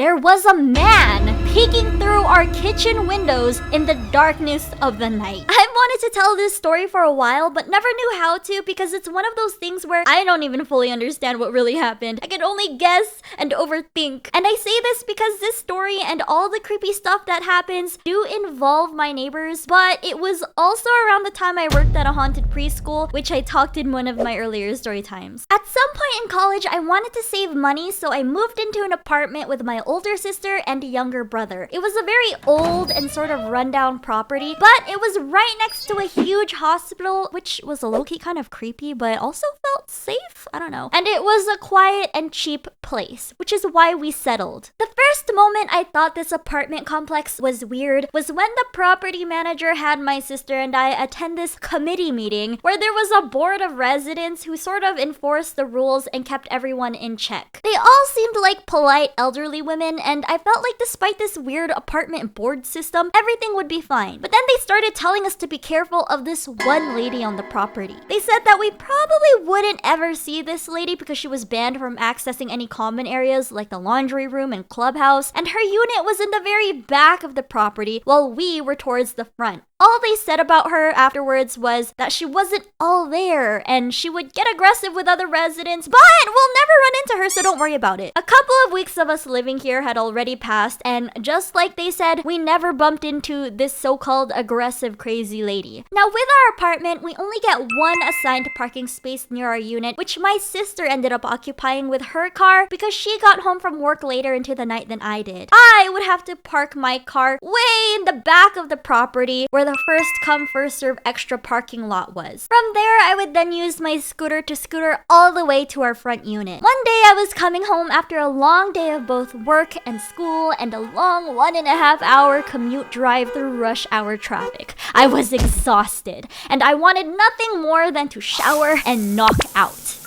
there was a man peeking through our kitchen windows in the darkness of the night. I've wanted to tell this story for a while, but never knew how to because it's one of those things where I don't even fully understand what really happened. I can only guess and overthink. And I say this because this story and all the creepy stuff that happens do involve my neighbors, but it was also around the time I worked at a haunted preschool, which I talked in one of my earlier story times. At some point in college, I wanted to save money, so I moved into an apartment with my older sister and a younger brother. It was a very old and sort of rundown property, but it was right next to a huge hospital, which was a low-key kind of creepy, but also felt safe? I don't know. And it was a quiet and cheap place, which is why we settled. The first moment I thought this apartment complex was weird was when the property manager had my sister and I attend this committee meeting where there was a board of residents who sort of enforced the rules and kept everyone in check. They all seemed like polite elderly women, and I felt like despite this weird apartment board system, everything would be fine. But then they started telling us to be careful of this one lady on the property. They said that we probably wouldn't ever see this lady because she was banned from accessing any common areas like the laundry room and clubhouse, and her unit was in the very back of the property while we were towards the front. All they said about her afterwards was that she wasn't all there and she would get aggressive with other residents, but we'll never run into her, so don't worry about it. A couple of weeks of us living here had already passed, and just like they said, we never bumped into this so-called aggressive crazy lady. Now, with our apartment, we only get one assigned parking space near our unit, which my sister ended up occupying with her car because she got home from work later into the night than I did. I would have to park my car way in the back of the property where the first come first serve extra parking lot was. From there, I would then use my scooter to scooter all the way to our front unit. One day I was coming home after a long day of both work and school and a long 1.5 hour commute drive through rush hour traffic. I was exhausted and I wanted nothing more than to shower and knock out.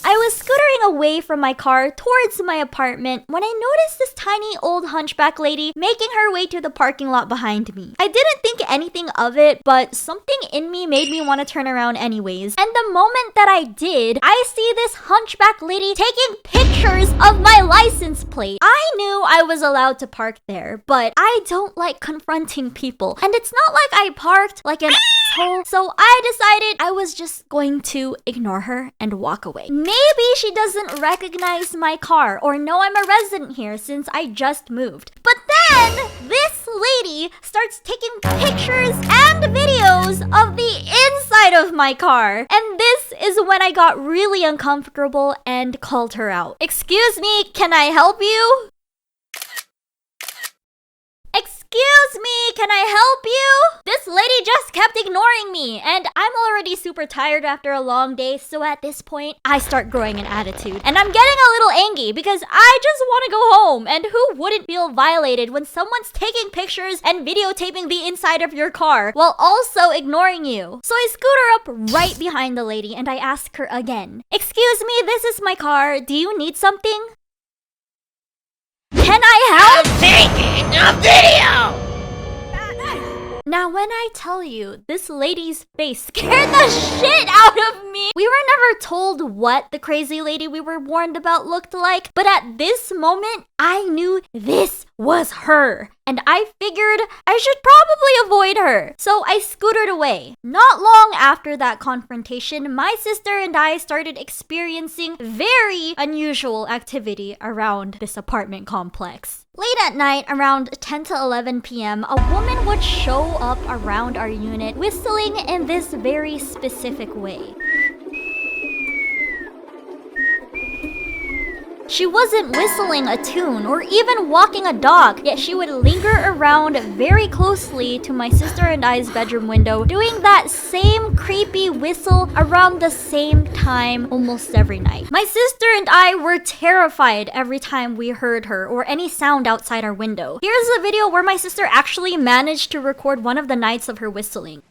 I was scootering away from my car towards my apartment when I noticed this tiny old hunchback lady making her way to the parking lot behind me. I didn't think anything of it, but something in me made me want to turn around anyways. And the moment that I did, I see this hunchback lady taking pictures of my license plate. I knew I was allowed to park there, but I don't like confronting people. And it's not like I parked like an asshole, so I decided I was just going to ignore her and walk away. Maybe she doesn't recognize my car or know I'm a resident here since I just moved. But then, this lady starts taking pictures and videos of the inside of my car. And this is when I got really uncomfortable and called her out. "Excuse me, can I help you?" "Excuse me, can I help you?" This lady just kept ignoring me, and I'm already super tired after a long day, so at this point, I start growing an attitude. And I'm getting a little angry because I just want to go home, and who wouldn't feel violated when someone's taking pictures and videotaping the inside of your car while also ignoring you? So I scooter up right behind the lady and I ask her again, "Excuse me, this is my car. Do you need something?" "Can I help?" "I'm taking a video!" Now, when I tell you, this lady's face scared the shit out of me. We were never told what the crazy lady we were warned about looked like, but at this moment, I knew this was her. And I figured I should probably avoid her. So I scootered away. Not long after that confrontation, my sister and I started experiencing very unusual activity around this apartment complex. Late at night, around 10 to 11 p.m., a woman would show up around our unit whistling in this very specific way. She wasn't whistling a tune or even walking a dog, yet she would linger around very closely to my sister and I's bedroom window, doing that same creepy whistle around the same time almost every night. My sister and I were terrified every time we heard her or any sound outside our window. Here's a video where my sister actually managed to record one of the nights of her whistling.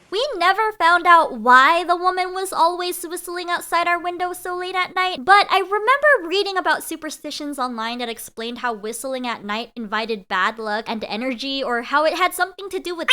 We never found out why the woman was always whistling outside our window so late at night, but I remember reading about superstitions online that explained how whistling at night invited bad luck and energy, or how it had something to do with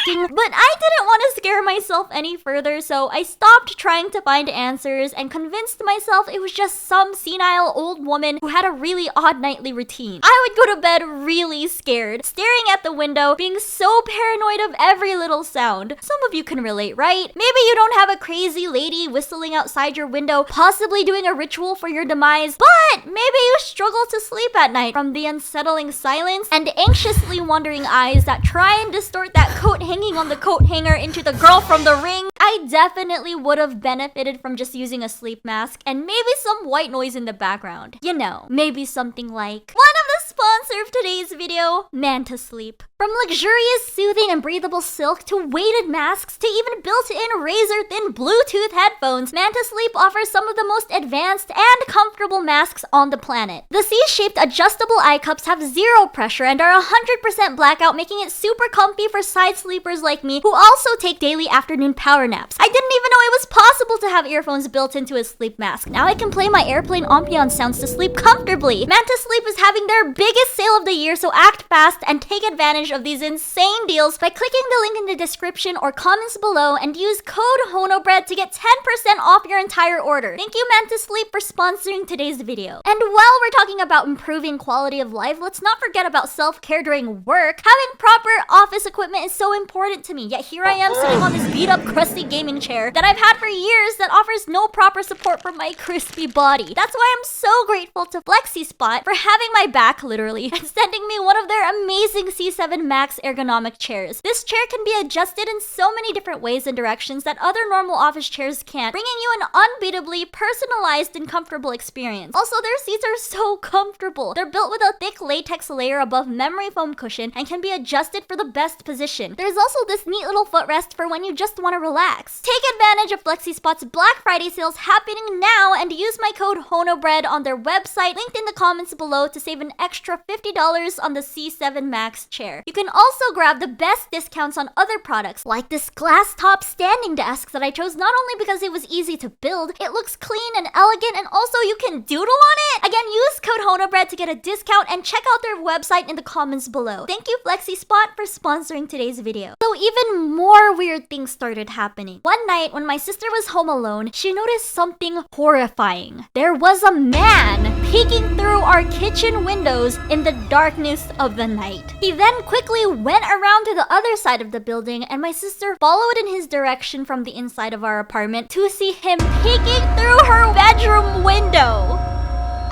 but I didn't want to scare myself any further, so I stopped trying to find answers and convinced myself it was just some senile old woman who had a really odd nightly routine. I would go to bed really scared, staring at the window, being so paranoid of every little sound. Some of you can relate, right? Maybe you don't have a crazy lady whistling outside your window, possibly doing a ritual for your demise, but maybe you struggle to sleep at night from the unsettling silence and anxiously wandering eyes that try and distort that coat hanging on the coat hanger into the girl from The Ring. I definitely would have benefited from just using a sleep mask and maybe some white noise in the background. You know, maybe something like one of the sponsor of today's video, Manta Sleep. From luxurious, soothing, and breathable silk to weighted masks to even built-in razor-thin Bluetooth headphones, Manta Sleep offers some of the most advanced and comfortable masks on the planet. The C-shaped adjustable eye cups have zero pressure and are 100% blackout, making it super comfy for side sleepers like me who also take daily afternoon power naps. I didn't even know it was possible to have earphones built into a sleep mask. Now I can play my airplane ambiance sounds to sleep comfortably. Manta Sleep is having their biggest sale of the year, so act fast and take advantage of these insane deals by clicking the link in the description or comments below and use code Honobread to get 10% off your entire order. Thank you, Manta Sleep, for sponsoring today's video. And while we're talking about improving quality of life, let's not forget about self-care during work. Having proper office equipment is so important to me, yet here I am sitting on this beat-up, crusty gaming chair that I've had for years that offers no proper support for my crispy body. That's why I'm so grateful to FlexiSpot for having my back, literally, and sending me one of their amazing C7 Max ergonomic chairs. This chair can be adjusted in so many different ways and directions that other normal office chairs can't, bringing you an unbeatably personalized and comfortable experience. Also, their seats are so comfortable. They're built with a thick latex layer above memory foam cushion and can be adjusted for the best position. There's also this neat little footrest for when you just want to relax. Take advantage of FlexiSpot's Black Friday sales happening now and use my code Honobread on their website, linked in the comments below, to save an extra $50 on the C7 Max chair. You can also grab the best discounts on other products, like this glass top standing desk that I chose not only because it was easy to build, it looks clean and elegant, and also you can doodle on it. Again, use code Honobread to get a discount and check out their website in the comments below. Thank you, FlexiSpot, for sponsoring today's video. So even more weird things started happening. One night when my sister was home alone, she noticed something horrifying. There was a man peeking through our kitchen windows in the darkness of the night. He then quickly went around to the other side of the building, and my sister followed in his direction from the inside of our apartment to see him peeking through her bedroom window.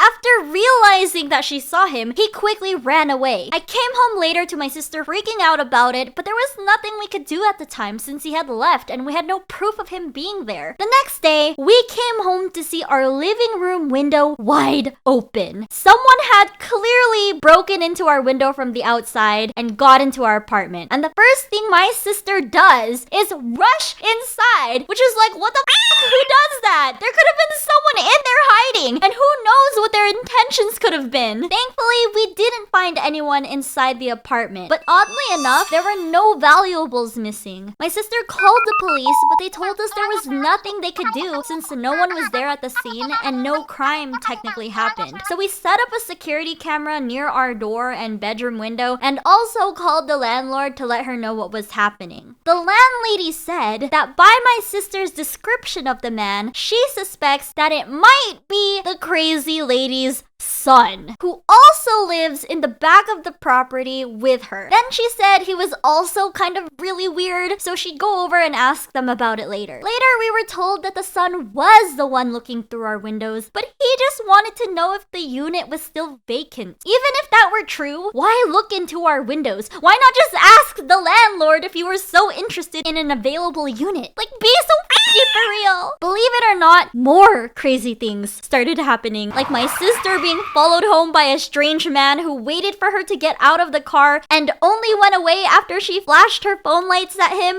After realizing that she saw him, he quickly ran away. I came home later to my sister freaking out about it, but there was nothing we could do at the time since he had left and we had no proof of him being there. The next day, we came home to see our living room window wide open. Someone had clearly broken into our window from the outside and got into our apartment. And the first thing my sister does is rush inside, which is like, what the f***? Who does that? There could have been someone in there hiding, and who knows what their intentions could have been. Thankfully, we didn't find anyone inside the apartment, but oddly enough, there were no valuables missing. My sister called the police, but they told us there was nothing they could do since no one was there at the scene and no crime technically happened. So we set up a security camera near our door and bedroom window and also called the landlord to let her know what was happening. The landlady said that by my sister's description of the man, she suspects that it might be the crazy lady's son, who also lives in the back of the property with her. Then she said he was also kind of really weird, so she'd go over and ask them about it later. Later, we were told that the son was the one looking through our windows, but he just wanted to know if the unit was still vacant. Even if that were true, why look into our windows? Why not just ask the landlord if you were so interested in an available unit? Like, be so for real. Believe it or not, more crazy things started happening, like my sister being followed home by a strange man who waited for her to get out of the car and only went away after she flashed her phone lights at him.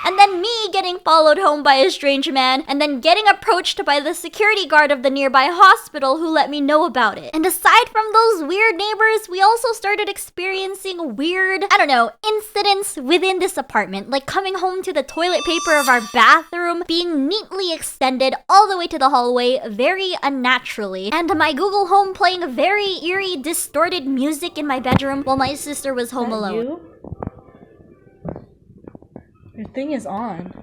and then me getting followed home by a strange man, and then getting approached by the security guard of the nearby hospital who let me know about it. And aside from those weird neighbors, we also started experiencing weird, I don't know, incidents within this apartment, like coming home to the toilet paper of our bathroom being neatly extended all the way to the hallway very unnaturally, and my Google Home playing very eerie, distorted music in my bedroom while my sister was home alone. You? Your thing is on.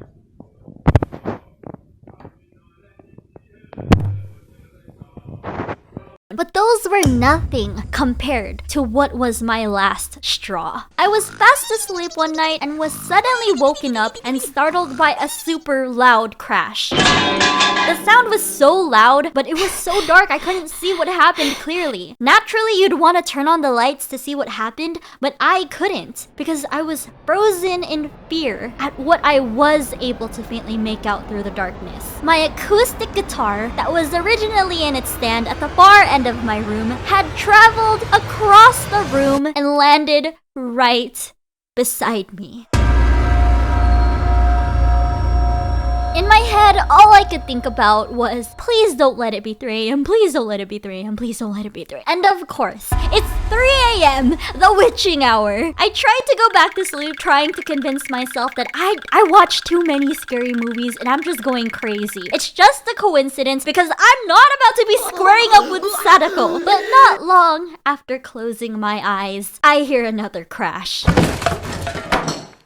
But those were nothing compared to what was my last straw. I was fast asleep one night and was suddenly woken up and startled by a super loud crash. The sound was so loud, but it was so dark I couldn't see what happened clearly. Naturally, you'd want to turn on the lights to see what happened, but I couldn't because I was frozen in fear at what I was able to faintly make out through the darkness. My acoustic guitar that was originally in its stand at the far end of my room had traveled across the room and landed right beside me. In my head, all I could think about was, please don't let it be 3 a.m., please don't let it be 3 a.m., please don't let it be 3 a.m. And of course, it's 3 a.m., the witching hour. I tried to go back to sleep trying to convince myself that I watch too many scary movies and I'm just going crazy. It's just a coincidence because I'm not about to be squaring up with Sadako. But not long after closing my eyes, I hear another crash.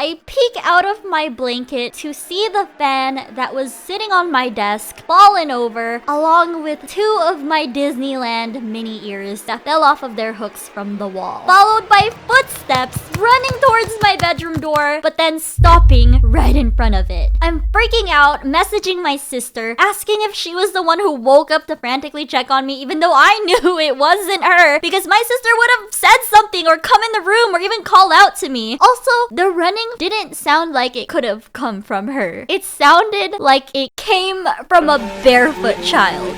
I peek out of my blanket to see the fan that was sitting on my desk fallen over, along with 2 of my Disneyland mini ears that fell off of their hooks from the wall. Followed by footsteps running towards my bedroom door, but then stopping right in front of it. I'm freaking out, messaging my sister, asking if she was the one who woke up to frantically check on me, even though I knew it wasn't her, because my sister would have said something or come in the room or even call out to me. Also, the running didn't sound like it could have come from her. It sounded like it came from a barefoot child.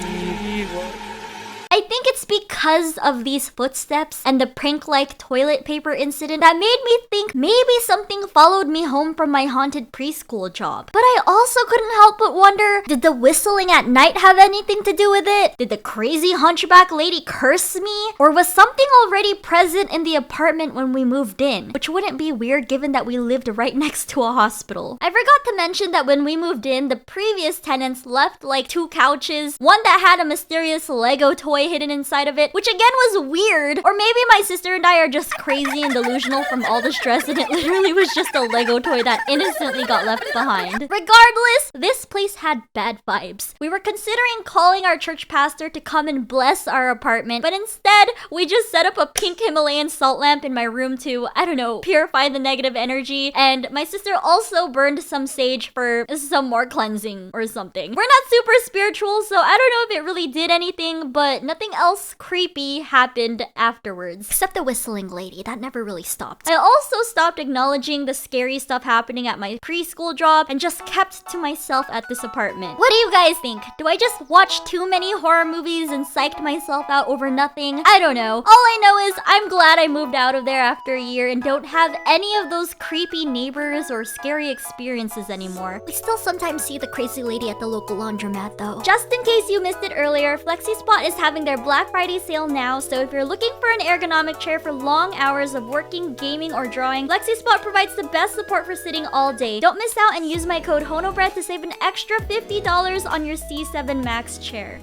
I think it's because of these footsteps and the prank-like toilet paper incident that made me think maybe something followed me home from my haunted preschool job. But I also couldn't help but wonder, did the whistling at night have anything to do with it? Did the crazy hunchback lady curse me? Or was something already present in the apartment when we moved in? Which wouldn't be weird given that we lived right next to a hospital. I forgot to mention that when we moved in, the previous tenants left like 2 couches, one that had a mysterious Lego toy hidden inside of it, which again was weird. Or maybe my sister and I are just crazy and delusional from all the stress and it literally was just a Lego toy that innocently got left behind. Regardless, this place had bad vibes. We were considering calling our church pastor to come and bless our apartment, but instead, we just set up a pink Himalayan salt lamp in my room to, I don't know, purify the negative energy, and my sister also burned some sage for some more cleansing or something. We're not super spiritual, so I don't know if it really did anything, but nothing else creepy happened afterwards. Except the whistling lady, that never really stopped. I also stopped acknowledging the scary stuff happening at my preschool job and just kept to myself at this apartment. What do you guys think? Do I just watch too many horror movies and psyched myself out over nothing? I don't know. All I know is I'm glad I moved out of there after a year and don't have any of those creepy neighbors or scary experiences anymore. We still sometimes see the crazy lady at the local laundromat though. Just in case you missed it earlier, FlexiSpot is having their Black Friday sale now, so if you're looking for an ergonomic chair for long hours of working, gaming, or drawing, FlexiSpot provides the best support for sitting all day. Don't miss out and use my code Honobread to save an extra $50 on your C7 Max chair.